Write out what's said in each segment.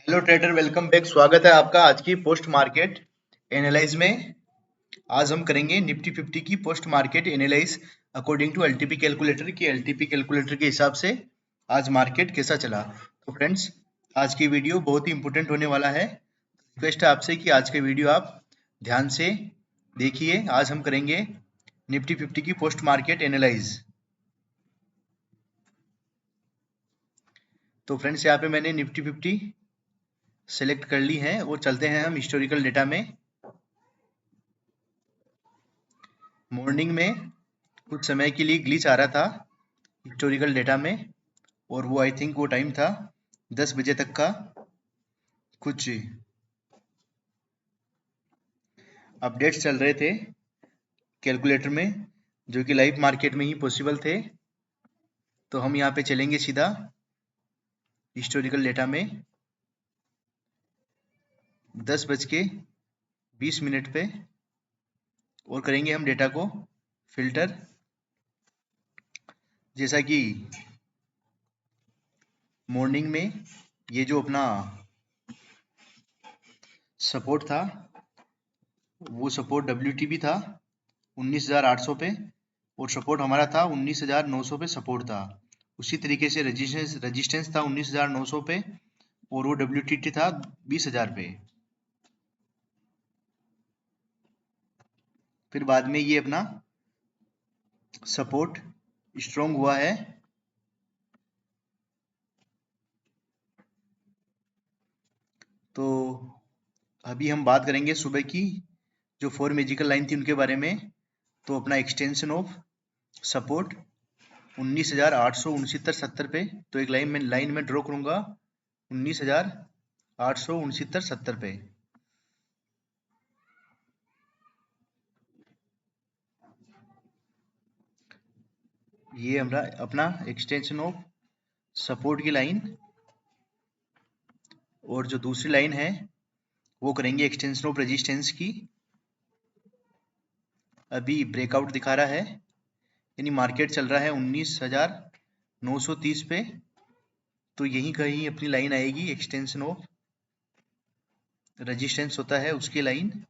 Hello trader, welcome back. स्वागत है आपका आज की पोस्ट मार्केट एनालाइज में। आज हम करेंगे निफ्टी 50 की post market analyse according to LTP calculator की एलटीपी कैलकुलेटर के हिसाब से आज मार्केट कैसा चला। तो फ्रेंड्स, आज की वीडियो बहुत ही इंपॉर्टेंट होने वाला है। रिक्वेस्ट है आपसे कि आज के वीडियो आप ध्यान से देखिए। आज हम करेंगे निफ्टी 50 की पोस्ट मार्केट एनालाइज। तो फ्रेंड्स, यहाँ पे मैंने निफ्टी 50 सेलेक्ट कर ली है और चलते हैं हम हिस्टोरिकल डेटा में। मॉर्निंग में कुछ समय के लिए ग्लिच आ रहा था हिस्टोरिकल डेटा में, और वो आई थिंक वो टाइम था 10 बजे तक का। कुछ अपडेट्स चल रहे थे कैलकुलेटर में जो कि लाइव मार्केट में ही पॉसिबल थे। तो हम यहाँ पे चलेंगे सीधा हिस्टोरिकल डेटा में 10:20 पे, और करेंगे हम डेटा को फिल्टर। जैसा कि मॉर्निंग में ये जो अपना सपोर्ट था वो सपोर्ट WTB था 19,800 पे, और सपोर्ट हमारा था 19,900 पे सपोर्ट था। उसी तरीके से रजिस्टेंस था 19,900 पे, और वो WTT था 20,000 पे। फिर बाद में ये अपना सपोर्ट स्ट्रॉन्ग हुआ है। तो अभी हम बात करेंगे सुबह की जो 4 मैजिकल लाइन थी उनके बारे में। तो अपना एक्सटेंशन ऑफ सपोर्ट 19,869.70 पे, तो एक लाइन में ड्रॉ करूंगा 19,869.70 पे। ये हमारा अपना एक्सटेंशन ऑफ सपोर्ट की लाइन, और जो दूसरी लाइन है वो करेंगे एक्सटेंशन ऑफ रेजिस्टेंस की। अभी ब्रेकआउट दिखा रहा है, यानी मार्केट चल रहा है 19,930 पे। तो यहीं कहीं अपनी लाइन आएगी, एक्सटेंशन ऑफ रेजिस्टेंस होता है उसकी लाइन,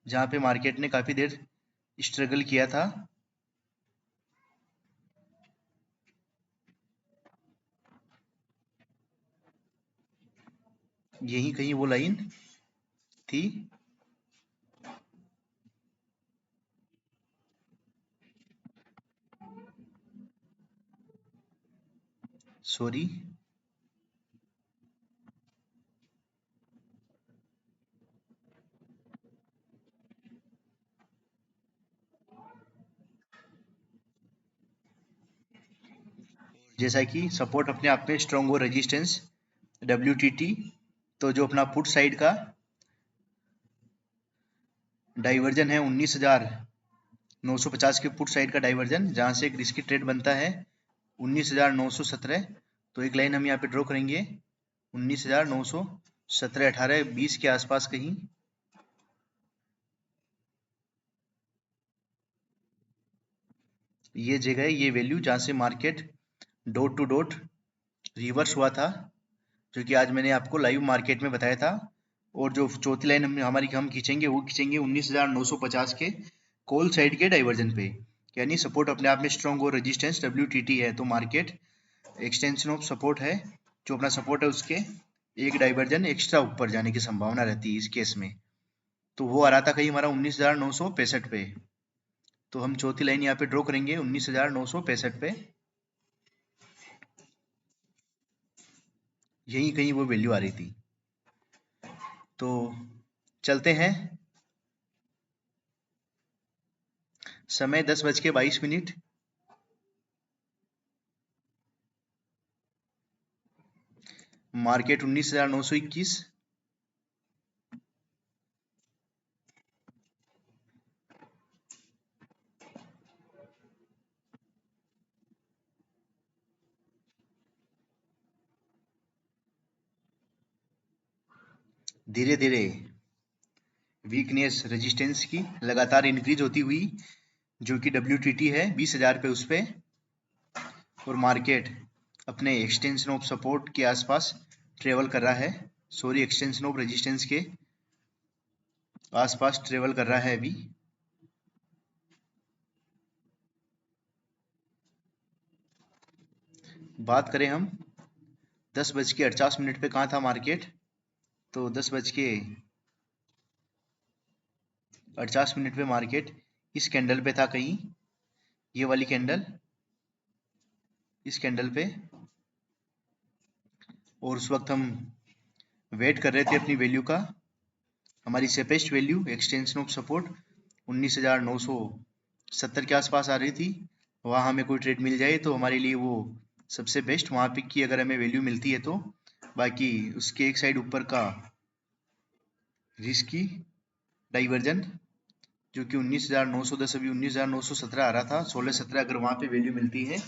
जहाँ पे मार्केट ने काफ़ी देर स्ट्रगल किया था। यहीं कहीं वो लाइन थी। सॉरी, जैसा कि सपोर्ट अपने आप में स्ट्रॉन्ग हो, रेजिस्टेंस WTT। तो जो अपना पुट साइड का डाइवर्जन है 19,950 के पुट साइड का डाइवर्जन, जहाँ से एक रिस्की ट्रेड बनता है 19,917। तो एक लाइन हम यहाँ पे ड्रॉ करेंगे 19,917, 18-20 के आसपास कहीं। ये जगह है, ये वैल्यू जहाँ से market dot to dot reverse हुआ था, जो कि आज मैंने आपको लाइव मार्केट में बताया था। और जो चौथी लाइन हम खींचेंगे वो खींचेंगे 19,950 के कॉल साइड के डाइवर्जन पे, यानी सपोर्ट अपने आप में स्ट्रॉन्ग और रेजिस्टेंस WTT है। तो मार्केट एक्सटेंशन ऑफ सपोर्ट है, जो अपना सपोर्ट है उसके एक डाइवर्जन एक्स्ट्रा ऊपर जाने की संभावना रहती है इस केस में। तो वो आ रहा था कहीं हमारा 19,965 पे। तो हम चौथी लाइन यहाँ पे ड्रॉ करेंगे 19,965 पे। यही कहीं वो वैल्यू आ रही थी। तो चलते हैं, समय 10:22। मार्केट 19,921। धीरे धीरे वीकनेस रेजिस्टेंस की लगातार इंक्रीज होती हुई, जो कि WTT है 20,000 पे उस पे, और मार्केट अपने एक्सटेंशन ऑफ सपोर्ट के आसपास ट्रेवल कर रहा है, सॉरी एक्सटेंशन ऑफ रेजिस्टेंस के आसपास ट्रेवल कर रहा है अभी। बात करें हम 10:48 पे कहाँ था मार्केट, तो 10:48 पे मार्केट इस कैंडल पे था कहीं, ये वाली कैंडल, इस कैंडल पे। और उस वक्त हम वेट कर रहे थे अपनी वैल्यू का, हमारी सेपेस्ट वैल्यू एक्सटेंशन ऑफ सपोर्ट 19,970 के आसपास आ रही थी। वहाँ हमें कोई ट्रेड मिल जाए तो हमारे लिए वो सबसे बेस्ट वहाँ पे की अगर हमें वैल्यू मिलती है तो। बाकी उसके एक साइड ऊपर का रिस्की डाइवर्जन जो कि 19,910 अभी 19,917 आ रहा था, 16-17 अगर वहाँ पे वैल्यू मिलती है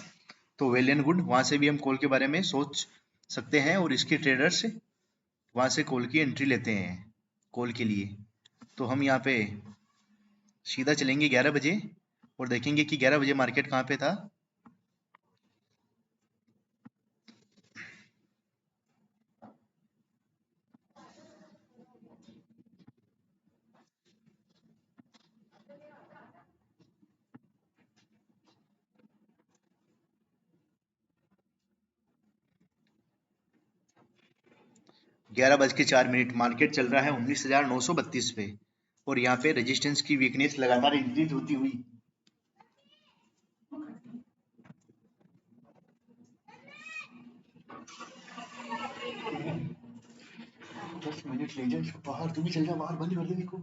तो वेल एंड गुड, वहाँ से भी हम कॉल के बारे में सोच सकते हैं और इसके ट्रेडर्स वहाँ से कॉल की एंट्री लेते हैं कॉल के लिए। तो हम यहाँ पे सीधा चलेंगे 11 बजे और देखेंगे कि 11 बजे मार्केट कहाँ पे था। ग्यारह बज के 4 मिनट मार्केट चल रहा है 19,932 पे और यहाँ पे रेजिस्टेंस की वीकनेस लगातार इंक्रीज होती हुई 10 मिनट ले जाए बाहर, तू भी चल जा बाहर, बंद कर दे इसको।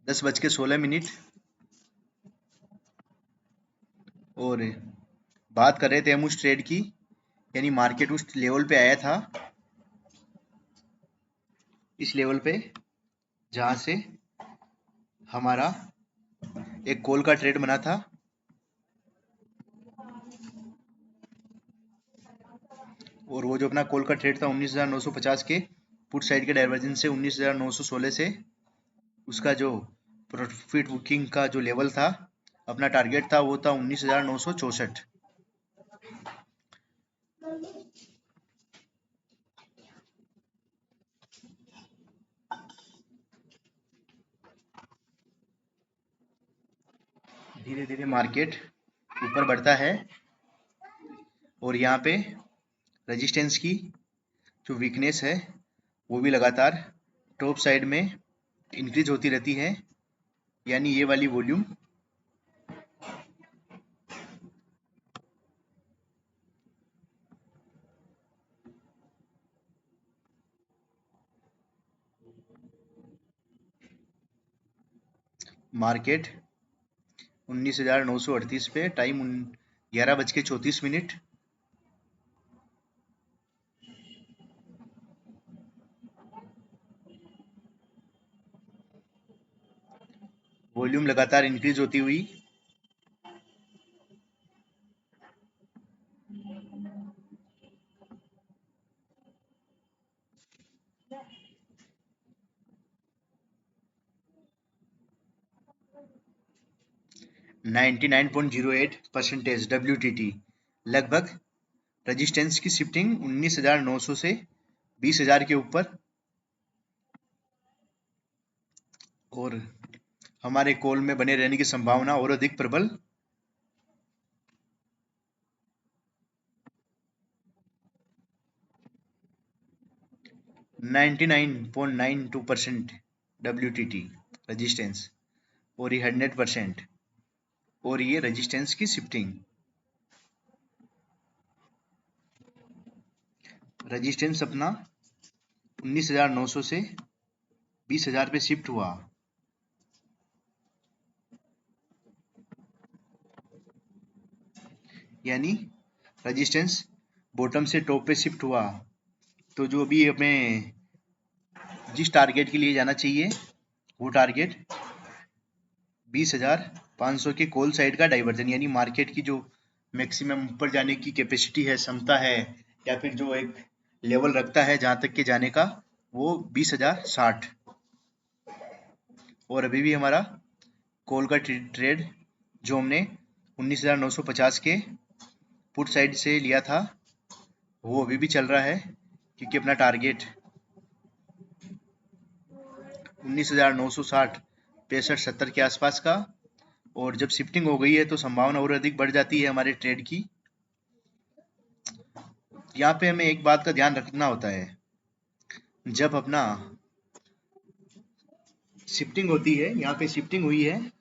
10:16 और बात कर रहे थे हम उस ट्रेड की, यानी मार्केट उस लेवल पे आया था, इस लेवल पे जहां से हमारा एक कॉल का ट्रेड बना था और वो जो अपना कॉल का ट्रेड था 19,950 के पुट साइड के डाइवर्जन से 19,916 से उसका जो प्रॉफिट बुकिंग का जो लेवल था, अपना टारगेट था, वो था 19,964। धीरे धीरे मार्केट ऊपर बढ़ता है और यहाँ पे रेजिस्टेंस की जो वीकनेस है वो भी लगातार टॉप साइड में इंक्रीज होती रहती है, यानी ये वाली वॉल्यूम मार्केट 19,938 पे, टाइम 11:34। वॉल्यूम लगातार इंक्रीज होती हुई 99.08% WTT, लगभग रेजिस्टेंस की शिफ्टिंग 19,900 से 20,000 के ऊपर और हमारे कॉल में बने रहने की संभावना और अधिक प्रबल। ,99.92% WTT रेजिस्टेंस और ये 100% और ये रेजिस्टेंस की शिफ्टिंग, रेजिस्टेंस अपना 19,900 से 20,000 पे शिफ्ट हुआ, यानी रेजिस्टेंस बॉटम से टॉप पे शिफ्ट हुआ। तो जो भी हमें जिस टारगेट के लिए जाना चाहिए वो टारगेट 20,500 के कॉल साइड का डाइवर्जन, यानी मार्केट की जो मैक्सिमम ऊपर जाने की कैपेसिटी है, क्षमता है, या फिर जो एक लेवल रखता है जहां तक के जाने का, वो 20,060 और अभी भी हमारा कॉल का ट्रेड जो हमने 19,950 के पुट साइड से लिया था वो अभी भी चल रहा है, क्योंकि अपना टारगेट 19,960 65 70 के आसपास का, और जब शिफ्टिंग हो गई है तो संभावना और अधिक बढ़ जाती है हमारे ट्रेड की। यहाँ पे हमें एक बात का ध्यान रखना होता है, जब अपना शिफ्टिंग होती है, यहाँ पे शिफ्टिंग हुई है,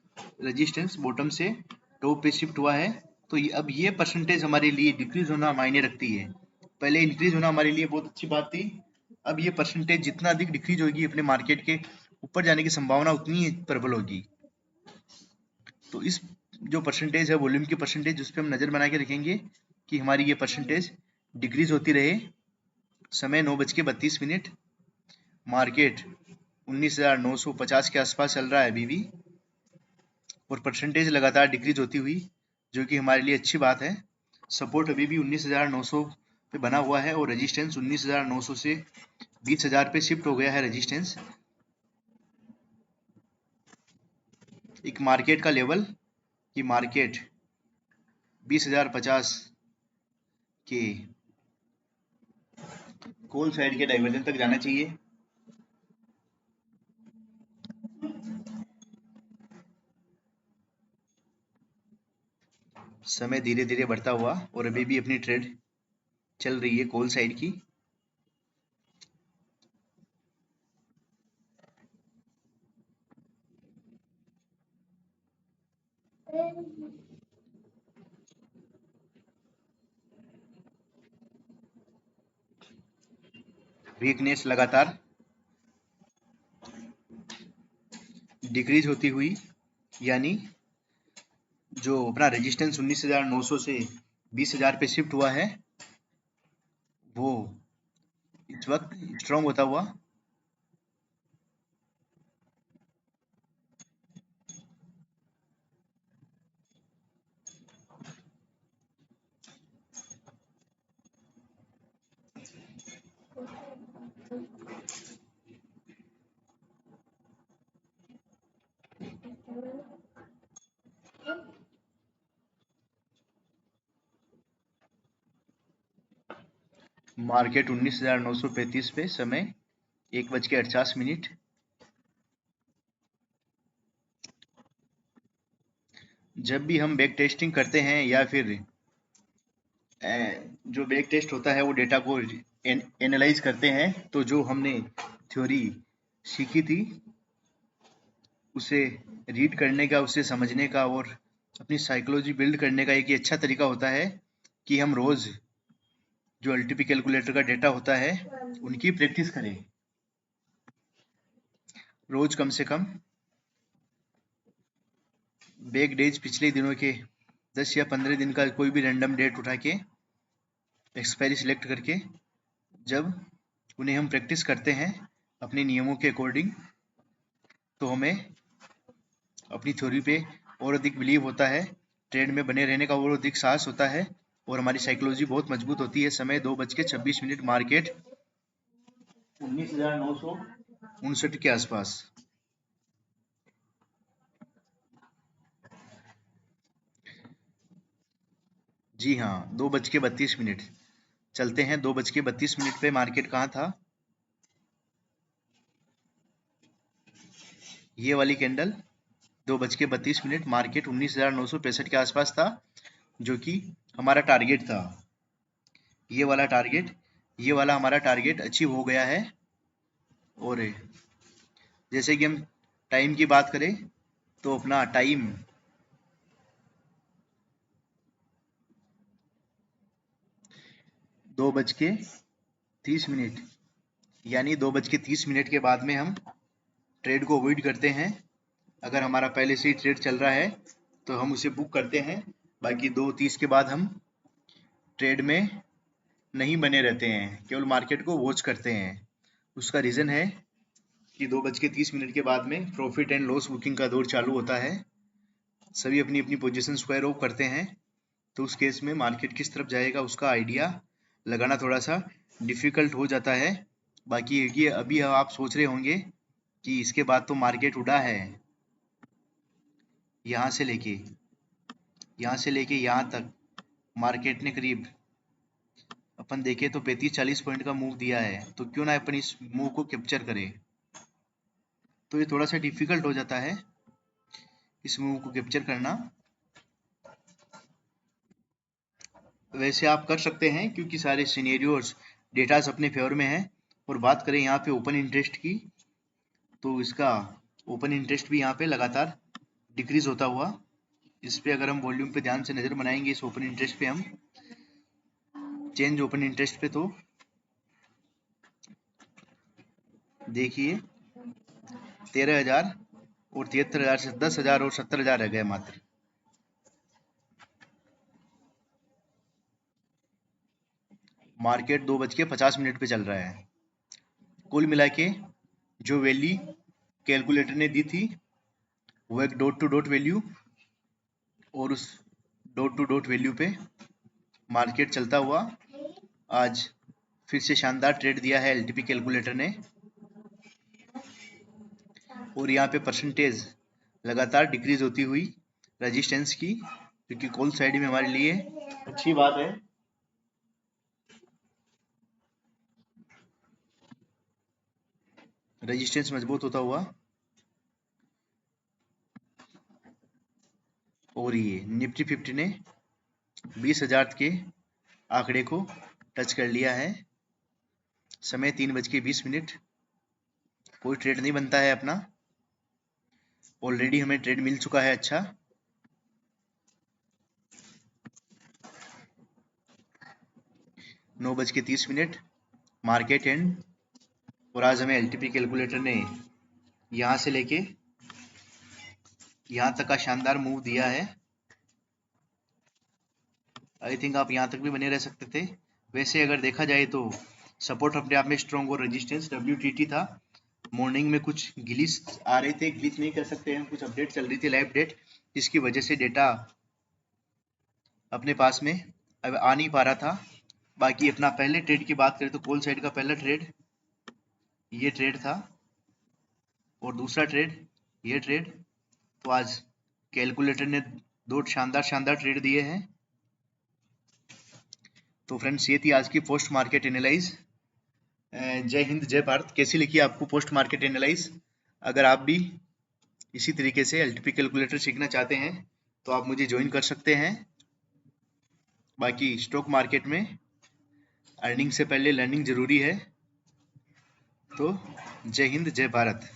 रेजिस्टेंस बॉटम से टॉप पे शिफ्ट हुआ है, तो अब ये परसेंटेज हमारे लिए डिक्रीज होना मायने रखती है। पहले इंक्रीज होना हमारे लिए बहुत अच्छी बात थी, अब ये परसेंटेज जितना अधिक डिक्रीज होगी अपने मार्केट के ऊपर जाने की संभावना उतनी ही प्रबल होगी। तो इस जो परसेंटेज है वॉल्यूम की परसेंटेज, उस पर हम नजर बना के रखेंगे कि हमारी ये परसेंटेज डिक्रीज होती रहे। समय 9:32, मार्केट 19,950 के आसपास चल रहा है अभी भी, और परसेंटेज लगातार डिक्रीज होती हुई, जो कि हमारे लिए अच्छी बात है। सपोर्ट अभी भी 19,900 पे बना हुआ है और रेजिस्टेंस 19,900 से 20,000 पे शिफ्ट हो गया है रेजिस्टेंस। एक मार्केट का लेवल कि मार्केट 20,050 के कॉल साइड के डाइवर्जन तक जाना चाहिए। समय धीरे धीरे बढ़ता हुआ और अभी भी अपनी ट्रेड चल रही है कॉल साइड की। वीकनेस लगातार डिक्रीज होती हुई, यानी जो अपना रेजिस्टेंस 19,900 से 20,000 पे शिफ्ट हुआ है वो इस वक्त स्ट्रॉन्ग होता हुआ मार्केट 19,935 पे, समय 1:48। जब भी हम बैक टेस्टिंग करते हैं या फिर जो बैक टेस्ट होता है वो डेटा को एनालाइज करते हैं, तो जो हमने थ्योरी सीखी थी उसे रीड करने का, उसे समझने का और अपनी साइकोलॉजी बिल्ड करने का एक ही अच्छा तरीका होता है कि हम रोज जो एलटीपी कैलकुलेटर का डेटा होता है उनकी प्रैक्टिस करें। रोज कम से कम बैक डेज पिछले दिनों के 10 या 15 दिन का कोई भी रैंडम डेट उठा के एक्सपायरी सिलेक्ट करके जब उन्हें हम प्रैक्टिस करते हैं अपने नियमों के अकॉर्डिंग, तो हमें अपनी थ्योरी पे और अधिक बिलीव होता है, ट्रेड में बने रहने का और अधिक साहस होता है और हमारी साइकोलॉजी बहुत मजबूत होती है। समय 2:26, मार्केट 19,959 के आसपास। जी हाँ, 2:32। चलते हैं 2:32 पे मार्केट कहाँ था। ये वाली कैंडल 2:32, मार्केट 19,965 के आसपास था, जो कि हमारा टारगेट था। ये वाला हमारा टारगेट अचीव हो गया है। और जैसे कि हम टाइम की बात करें तो अपना टाइम 2:30, यानी 2:30 के बाद में हम ट्रेड को अवॉइड करते हैं। अगर हमारा पहले से ही ट्रेड चल रहा है तो हम उसे बुक करते हैं, बाकी 2:30 के बाद हम ट्रेड में नहीं बने रहते हैं, केवल मार्केट को वॉच करते हैं। उसका रीज़न है कि 2:30 के बाद में प्रॉफिट एंड लॉस बुकिंग का दौर चालू होता है। सभी अपनी अपनी पोजीशन स्क्वायर ऑफ करते हैं, तो उस केस में मार्केट किस तरफ जाएगा उसका आइडिया लगाना थोड़ा सा डिफिकल्ट हो जाता है। बाकी ये अभी आप सोच रहे होंगे कि इसके बाद तो मार्केट उड़ा है, यहाँ से लेके यहाँ तक मार्केट ने करीब अपन देखें तो 35-40 पॉइंट का मूव दिया है, तो क्यों ना अपन इस मूव को कैप्चर करें। तो ये थोड़ा सा डिफिकल्ट हो जाता है इस मूव को कैप्चर करना, वैसे आप कर सकते हैं क्योंकि सारे सिनेरियोज डेटास अपने फेवर में है। और बात करें यहाँ पे ओपन इंटरेस्ट की, तो इसका ओपन इंटरेस्ट भी यहाँ पे लगातार डिक्रीज होता हुआ, इस पे अगर हम वॉल्यूम पे ध्यान से नज़र बनाएंगे, इस ओपन इंटरेस्ट पे हम चेंज ओपन इंटरेस्ट पे, तो देखिए 13,000 और 73,000 से 10,000 और 70,000 रह गए मात्र। मार्केट 2:50 पे चल रहा है। कुल मिला के जो वैल्यू कैलकुलेटर ने दी थी वो एक डॉट टू डॉट वैल्यू, और उस डॉट टू डॉट वैल्यू पे मार्केट चलता हुआ आज फिर से शानदार ट्रेड दिया है एलटीपी कैलकुलेटर ने। और यहाँ पे परसेंटेज लगातार डिक्रीज होती हुई रेजिस्टेंस की, क्योंकि कॉल साइड में हमारे लिए अच्छी बात है। रेजिस्टेंस मजबूत होता हुआ, और ये निफ्टी 50 ने 20,000 के आंकड़े को टच कर लिया है। समय 3:20। कोई ट्रेड नहीं बनता है अपना, ऑलरेडी हमें ट्रेड मिल चुका है। अच्छा, 9:30 मार्केट एंड, और आज हमें एलटीपी कैलकुलेटर ने यहाँ से लेके यहाँ तक का शानदार मूव दिया है। आई थिंक आप यहाँ तक भी बने रह सकते थे। वैसे अगर देखा जाए तो सपोर्ट अपने आप में स्ट्रॉन्ग और रेजिस्टेंस WTT था। मॉर्निंग में कुछ ग्लिच आ रहे थे, ग्लिच नहीं कर सकते हैं, कुछ अपडेट चल रही थी, लाइव डेट, जिसकी वजह से डेटा अपने पास में अब आ नहीं पा रहा था। बाकी अपना पहले ट्रेड की बात करें तो कॉल साइड का पहला ट्रेड ये ट्रेड था, और दूसरा ट्रेड ये ट्रेड। तो आज कैलकुलेटर ने दो शानदार ट्रेड दिए हैं। तो फ्रेंड्स, ये थी आज की पोस्ट मार्केट एनालाइज। जय हिंद, जय भारत। कैसी लिखी आपको पोस्ट मार्केट एनालाइज? अगर आप भी इसी तरीके से एलटीपी कैलकुलेटर सीखना चाहते हैं तो आप मुझे ज्वाइन कर सकते हैं। बाकी स्टॉक मार्केट में अर्निंग से पहले लर्निंग जरूरी है। तो जय हिंद, जय भारत।